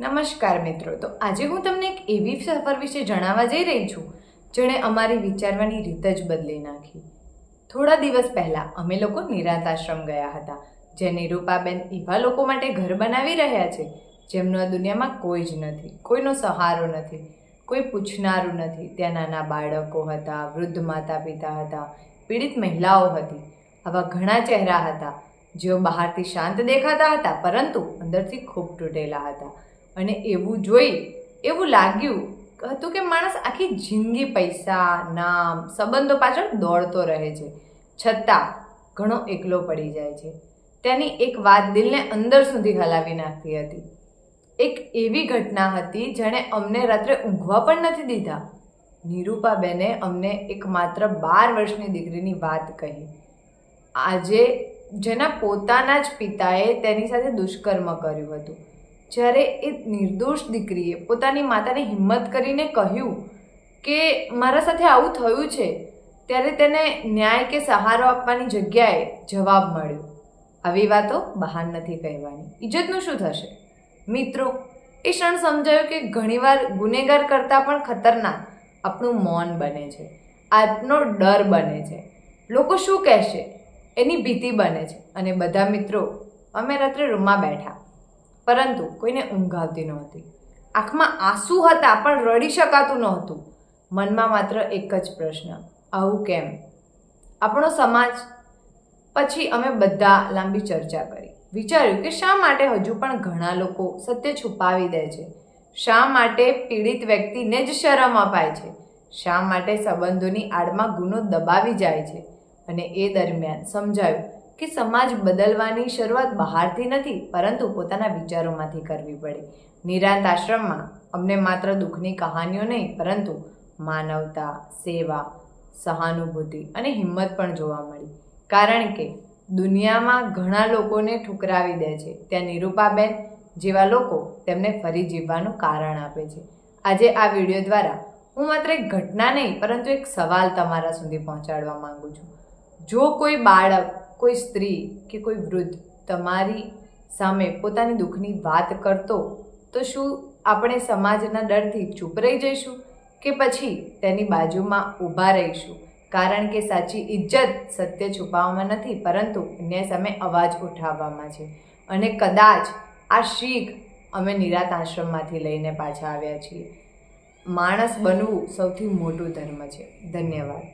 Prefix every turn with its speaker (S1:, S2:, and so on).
S1: નમસ્કાર મિત્રો, તો આજે હું તમને એક એવી સફર વિશે જણાવવા જઈ રહી છું જેણે અમારી વિચારવાની રીત જ બદલી નાખી. થોડા દિવસ પહેલાં અમે લોકો નિરાંત આશ્રમ ગયા હતા, જે નિરૂપાબેન એવા લોકો માટે ઘર બનાવી રહ્યા છે જેમનો આ દુનિયામાં કોઈ જ નથી, કોઈનો સહારો નથી, કોઈ પૂછનારું નથી. ત્યાં નાના બાળકો હતા, વૃદ્ધ માતા પિતા હતા, પીડિત મહિલાઓ હતી. આવા ઘણા ચહેરા હતા જેઓ બહારથી શાંત દેખાતા હતા પરંતુ અંદરથી ખૂબ તૂટેલા હતા. અને એવું જોઈ એવું લાગ્યું હતું કે માણસ આખી જિંદગી પૈસા, નામ, સંબંધો પાછળ દોડતો રહે છે, છતાં ઘણો એકલો પડી જાય છે. તેની એક વાત દિલને અંદર સુધી હલાવી નાખતી હતી. એક એવી ઘટના હતી જેણે અમને રાત્રે ઊંઘવા પણ નથી દીધા. નિરૂપાબેને અમને એક માત્ર 12 વર્ષની દીકરીની વાત કહી. આજે જેના પોતાના જ પિતાએ તેની સાથે દુષ્કર્મ કર્યું હતું. જ્યારે એ નિર્દોષ દીકરીએ પોતાની માતાને હિંમત કરીને કહ્યું કે મારા સાથે આવું થયું છે, ત્યારે તેને ન્યાય કે સહારો આપવાની જગ્યાએ જવાબ મળ્યો, આવી વાતો બહાર નથી કહેવાની, ઇજ્જતનું શું થશે? મિત્રો, એ ક્ષણ સમજાયું કે ઘણીવાર ગુનેગાર કરતાં પણ ખતરનાક આપણું મૌન બને છે, આજનો ડર બને છે, લોકો શું કહેશે એની ભીતિ બને છે. અને બધા મિત્રો અમે રાત્રે રૂમમાં બેઠા, પરંતુ કોઈને ઊંઘ આવતી નહોતી. આંખમાં આંસુ હતા પણ રડી શકાતું નહોતું. મનમાં માત્ર એક જ પ્રશ્ન, આવું કેમ? આપણો સમાજ. પછી અમે બધા લાંબી ચર્ચા કરી. વિચાર્યું કે શા માટે હજુ પણ ઘણા લોકો સત્ય છુપાવી દે છે? શા માટે પીડિત વ્યક્તિને જ શરમ અપાય છે? શા માટે સંબંધોની આડમાં ગુનો દબાવી જાય છે? અને એ દરમિયાન સમજાયું કે સમાજ બદલવાની શરૂઆત બહારથી નથી પરંતુ પોતાના વિચારોમાંથી કરવી પડે. નિરાંત આશ્રમમાં અમને માત્ર દુઃખની કહાનીઓ નહીં પરંતુ માનવતા, સેવા, સહાનુભૂતિ અને હિંમત પણ જોવા મળી. કારણ કે દુનિયામાં ઘણા લોકોને ઠુકરાવી દે છે, ત્યાં નિરૂપાબેન જેવા લોકો તેમને ફરી જીવવાનું કારણ આપે છે. આજે આ વિડીયો દ્વારા હું માત્ર એક ઘટના નહીં પરંતુ એક સવાલ તમારા સુધી પહોંચાડવા માંગુ છું. જો કોઈ બાળક, કોઈ સ્ત્રી કે કોઈ વૃદ્ધ તમારી સામે પોતાની દુઃખની વાત કરતો, તો શું આપણે સમાજના ડરથી ચૂપ રહી જઈશું કે પછી તેની બાજુમાં ઊભા રહીશું? કારણ કે સાચી ઇજ્જત સત્ય છુપાવવામાં નથી પરંતુ અન્યાય સામે અવાજ ઉઠાવવામાં છે. અને કદાચ આ શીખ અમે નિરાંત આશ્રમમાંથી લઈને પાછા આવ્યા છીએ. માણસ બનવું સૌથી મોટું ધર્મ છે. ધન્યવાદ.